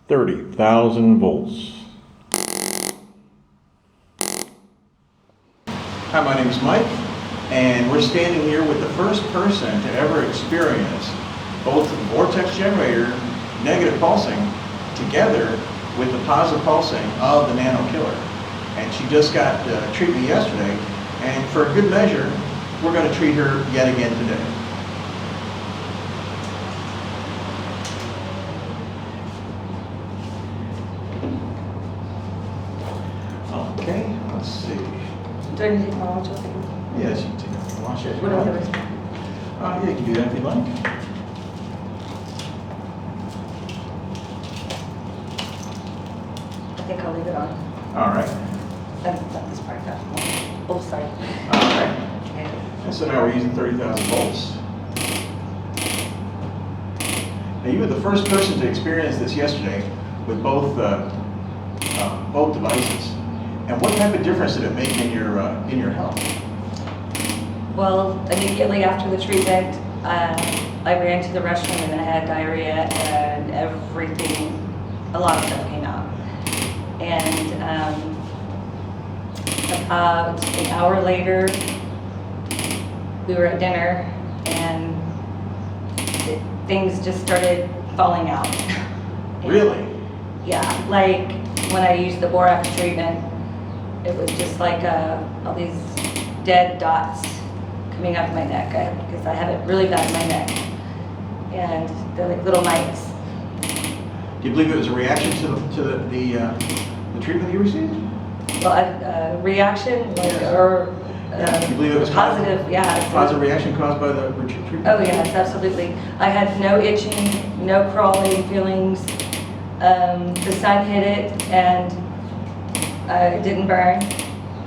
30,000 volts. Hi, my name is Mike, and we're standing here with the first person to ever experience both the vortex generator, negative pulsing, together with the positive pulsing of the Nano Killer. And she just got treatment yesterday, and for a good measure, we're going to treat her yet again today. Okay, let's see. Do I need to take my watch off? Yes, you can take off the watch as you What do I like. do? Yeah, you can do that if you'd like. I think I'll leave it on. All right. Not this part, that one. Oh, sorry. All right. Okay. And so now we're using 30,000 volts. Now you were the first person to experience this yesterday with both devices. And what type of difference did it make in your health? Well, immediately after the treatment, I ran to the restroom and I had diarrhea and everything, a lot of stuff came out. And about an hour later, we were at dinner and things just started falling out. Really? Yeah, like when I used the borax treatment, it was just like all these dead dots coming up my neck because I have it really bad in my neck. And they're like little mites. Do you believe it was a reaction to the treatment you received? Well, a reaction, like, or Do you believe it was positive, yeah. Positive reaction caused by the treatment? Oh yes, absolutely. I had no itching, no crawling feelings. The sun hit it and it didn't burn.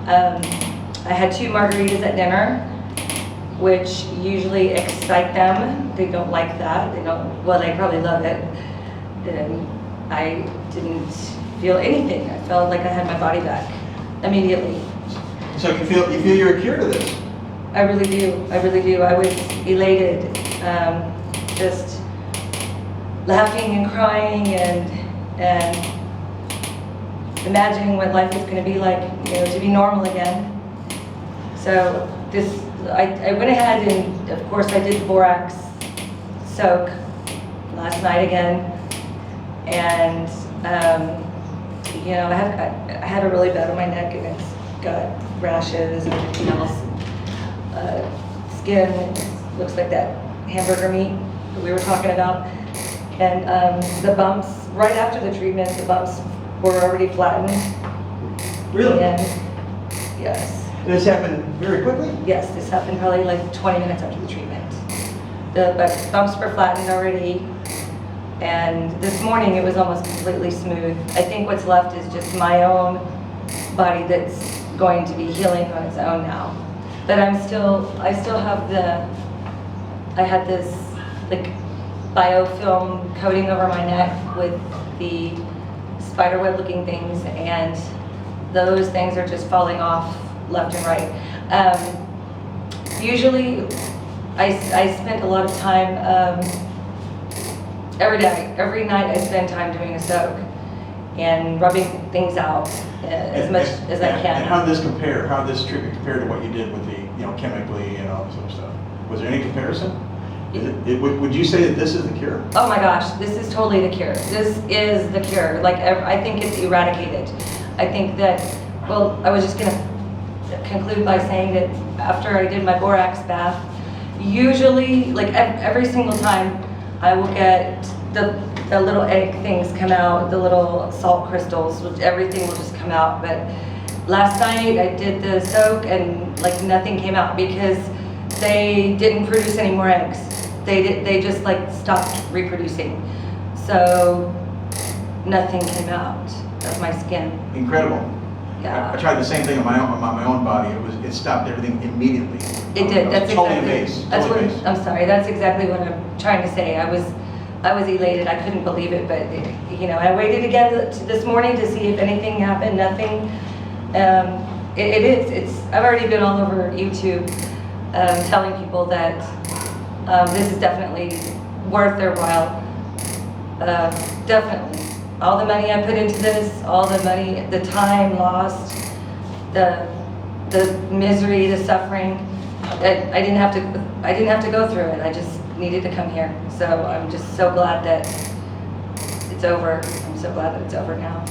I had 2 margaritas at dinner, which usually excite them. They don't like that. They don't. Well, they probably love it. And I didn't feel anything. I felt like I had my body back immediately. So you feel you're cured of this? I really do. I really do. I was elated, just laughing and crying and imagining what life is going to be like, to be normal again. So I went ahead and, of course, I did the borax soak last night again, and I had a really bad on my neck, and it's got rashes and everything else. Skin looks like that hamburger meat that we were talking about, and the bumps right after the treatment, the bumps were already flattened. Really? And yes. This happened very quickly? Yes, this happened probably like 20 minutes after the treatment. The bumps were flattened already, and this morning it was almost completely smooth. I think what's left is just my own body that's going to be healing on its own now. But I still have I had this like biofilm coating over my neck with the spiderweb looking things, and those things are just falling off left and right. Usually I spent a lot of time every night I spend time doing a soak and rubbing things out as much as I can. And how did this compare? How did this treatment compare to what you did with the, chemically and all this other stuff? Was there any comparison? Would you say that this is the cure? Oh my gosh, this is totally the cure. This is the cure. Like, I think it's eradicated. I think that, well, I was just going to conclude by saying that after I did my borax bath, usually, like every single time, I will get the little egg things come out, the little salt crystals, which everything will just come out. But last night I did the soak and like nothing came out because they didn't produce any more eggs. They just like stopped reproducing. So nothing came out of my skin. Incredible. Yeah. I tried the same thing on my own body. It stopped everything immediately. It did. That's totally exactly. amazed. That's Totally what amazed. I'm sorry. That's exactly what I'm trying to say. I was elated. I couldn't believe it, but I waited again this morning to see if anything happened. Nothing. I've already been all over YouTube telling people that this is definitely worth their while. Definitely. all the money I put into this, all the money, the time lost, the misery, the suffering, I didn't have to go through it. I just needed to come here. So I'm just so glad that it's over. I'm so glad that it's over now.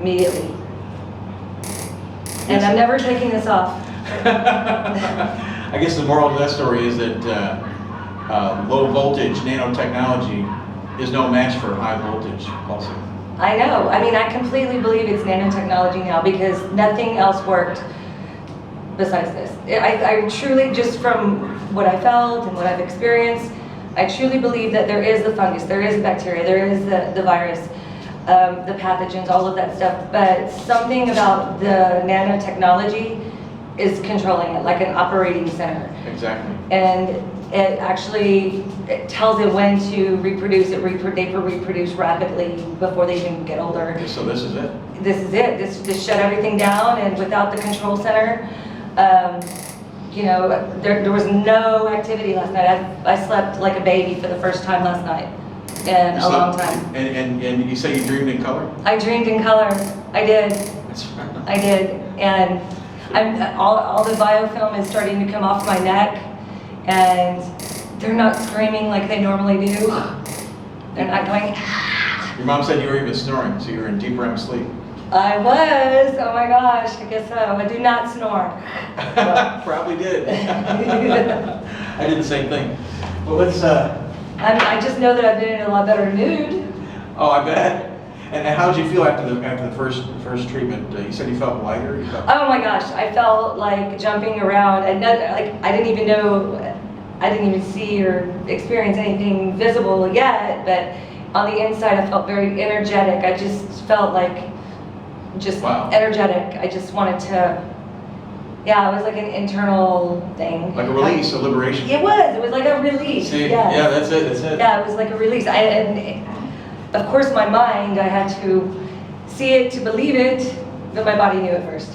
Immediately. And I'm never taking this off. I guess the moral of that story is that low voltage nanotechnology is no match for high voltage pulsing. I know. I mean, I completely believe it's nanotechnology now because nothing else worked besides this. I truly, just from what I felt and what I've experienced, I truly believe that there is the fungus, there is the bacteria, there is the virus, the pathogens, all of that stuff, but something about the nanotechnology is controlling it, like an operating center. Exactly. And it actually tells it when to reproduce. They reproduce rapidly before they even get older. Okay, so this is it? This is it. This shut everything down, and without the control center, you know, there was no activity last night. I slept like a baby for the first time last night in a long time. And you say you dreamed in color? I dreamed in color. I did. That's right. I did. And all the biofilm is starting to come off my neck, and they're not screaming like they normally do. They're not going. Your mom said you were even snoring, so you were in deep REM sleep. I was. Oh my gosh. I guess so. I do not snore. Probably did. I did the same thing. Well, let's. I just know that I've been in a lot better mood. Oh, I bet. And how did you feel after the first treatment? You said you felt lighter. You felt... Oh my gosh, I felt like jumping around. And like I didn't even see or experience anything visible yet. But on the inside, I felt very energetic. I just felt like wow. Energetic. I just wanted to. Yeah, it was like an internal thing. Like a release, a liberation. It was like a release. See, yes. Yeah, that's it. Yeah, it was like a release. Of course, my mind, I had to see it to believe it, but my body knew it first.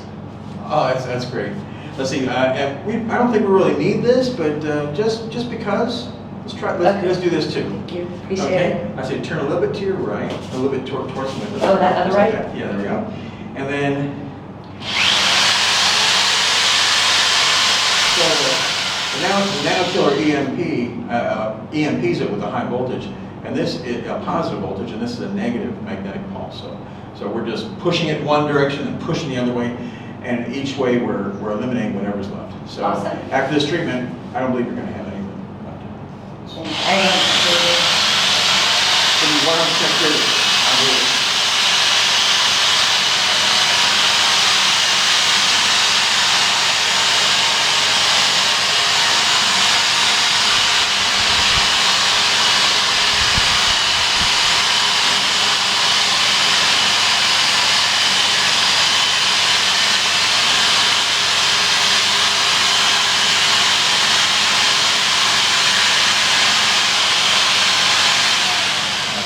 Oh, that's great. Let's see. I don't think we really need this, but just because, let's try. Let's do this too. Thank you. Appreciate Okay. it. I say turn a little bit to your right, a little bit towards me. Oh, that other right? Like that. Yeah, there we go. And then. So the Nano Killer EMP EMPs it with a high voltage, and this is a positive voltage, and this is a negative magnetic pulse. So we're just pushing it one direction and pushing the other way, and each way we're eliminating whatever's left. So awesome. After this treatment, I don't believe you're going to have anything left. So you want to check your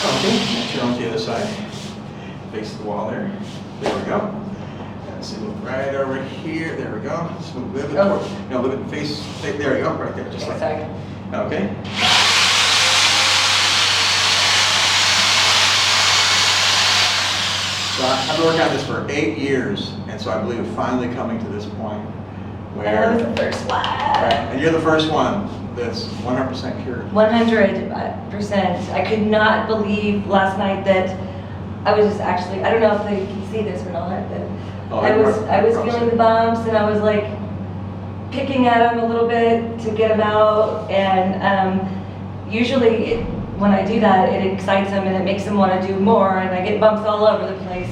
Okay, turn on to the other side. Face the wall there. There we go. And so move right over here. There we go. Just move a little bit toward. No, a little bit face. There you go. Right there. Just like that. Okay. So I've been working on this for 8 years, and so I believe we're finally coming to this point where. I was the first one. Right, and you're the first one that's 100% cured. 100%. I could not believe last night that I was just actually, I don't know if they can see this or not, but I was feeling the bumps, and I was like picking at them a little bit to get them out, and usually when I do that, it excites them and it makes them want to do more, and I get bumps all over the place,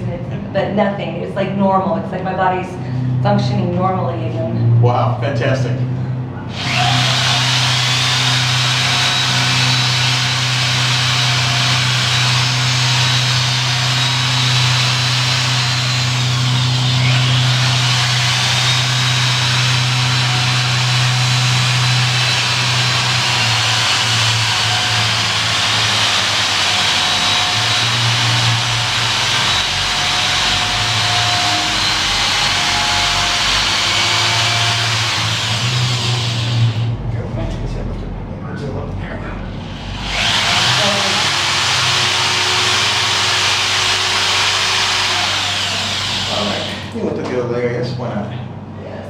but nothing. It's like normal. It's like my body's functioning normally again. Wow, fantastic. that. Yes.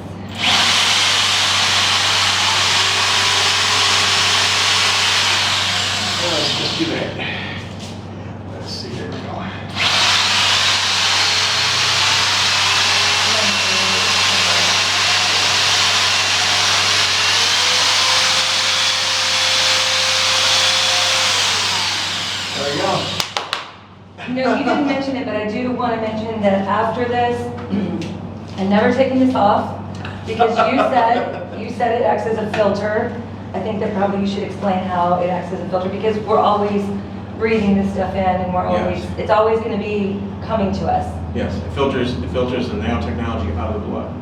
Let's just do that. Let's see, there we go. There we go. No, you didn't mention it, but I do want to mention that after this, I'm never taking this off because you said it acts as a filter. I think that probably you should explain how it acts as a filter because we're always breathing this stuff in and we're always, Yes. it's always going to be coming to us. Yes, it filters the nanotechnology out of the blood.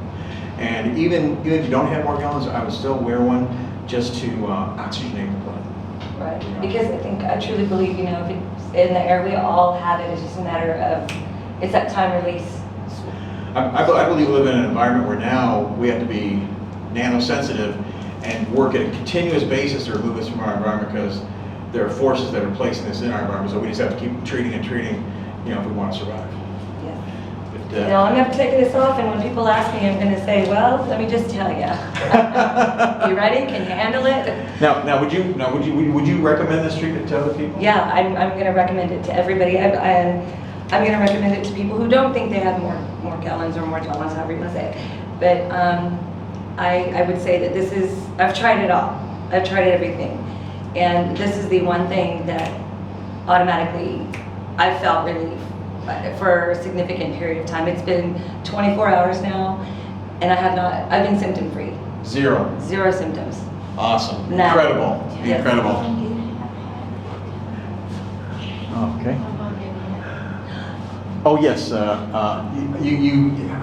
And even if you don't have Morgellons, I would still wear one just to oxygenate the blood. Right, because I truly believe, if it's in the air, we all have it. It's just a matter of, it's that time release. I believe we live in an environment where now we have to be nanosensitive and work at a continuous basis to remove this from our environment because there are forces that are placing this in our environment. So we just have to keep treating and treating, if we want to survive. Yeah. But, I'm never taking this off, and when people ask me, I'm going to say, well, let me just tell you. You ready? Can you handle it? Now, would you recommend this treatment to other people? Yeah, I'm going to recommend it to everybody. I'm going to recommend it to people who don't think they have Morgellons or Morgellons, however you want to say it. But I would say that this is, I've tried it all. I've tried everything. And this is the one thing that automatically I felt relief for a significant period of time. It's been 24 hours now, and I've been symptom free. Zero symptoms. Awesome. None. Incredible. Yes. Incredible. Okay. Oh, yes. How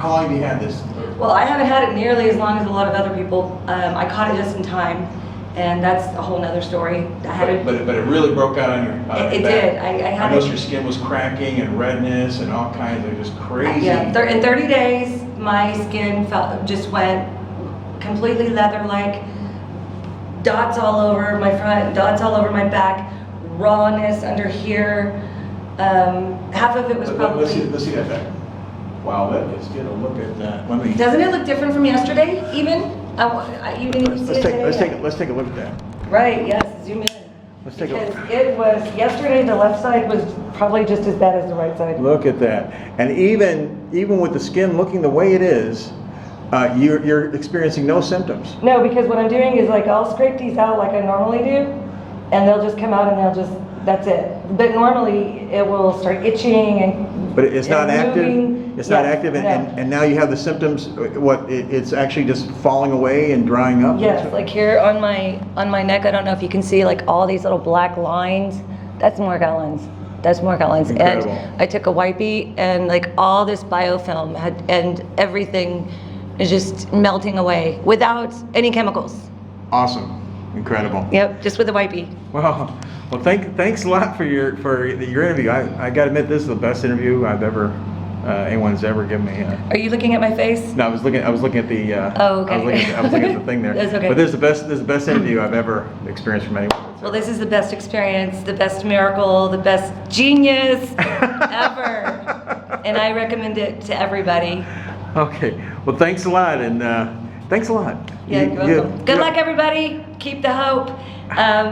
long have you had this? Well, I haven't had it nearly as long as a lot of other people. I caught it just in time, and that's a whole nother story. But it really broke out on your It back. did. I noticed your skin was cracking and redness and all kinds of just crazy. Yeah, in 30 days, my skin just went completely leather-like, dots all over my front, dots all over my back, rawness under here. Half of it was probably... Let's see that back. Wow, let's get a look at that. Doesn't it look different from yesterday, even? You didn't even see it today yet. Let's take a look at that. Right, yes, zoom in. Let's take a look. Because it was, yesterday the left side was probably just as bad as the right side. Look at that. And even with the skin looking the way it is, you're experiencing no symptoms. No, because what I'm doing is I'll scrape these out like I normally do, and they'll just come out and that's it. But normally it will start itching and But it's not active. moving. It's not Yes, active, no. and now you have the symptoms. It's actually just falling away and drying up. Yes, like here on my neck, I don't know if you can see all these little black lines. That's Morgellons. That's Morgellons. Incredible. And I took a wipey and all this biofilm and everything is just melting away without any chemicals. Awesome. Incredible. Yep, just with a wipey. Well, thanks a lot for your interview. I got to admit, this is the best interview I've ever anyone's ever given me. Are you looking at my face? No, I was looking at the. Oh, okay. I was looking at the thing there. That's okay. But this is the best interview I've ever experienced from anyone. Well, this is the best experience, the best miracle, the best genius ever. And I recommend it to everybody. Okay. Well, thanks a lot, and thanks a lot. Yeah, you're welcome. Good luck, everybody. Keep the hope.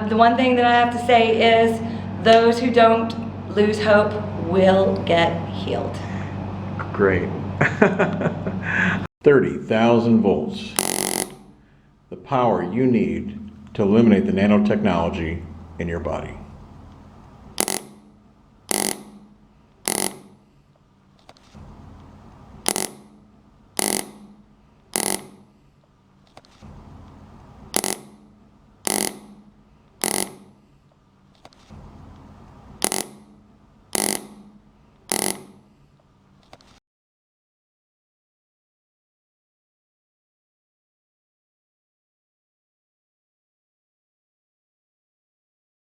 The one thing that I have to say is those who don't lose hope will get healed. Great. 30,000 volts. The power you need to eliminate the nanotechnology in your body.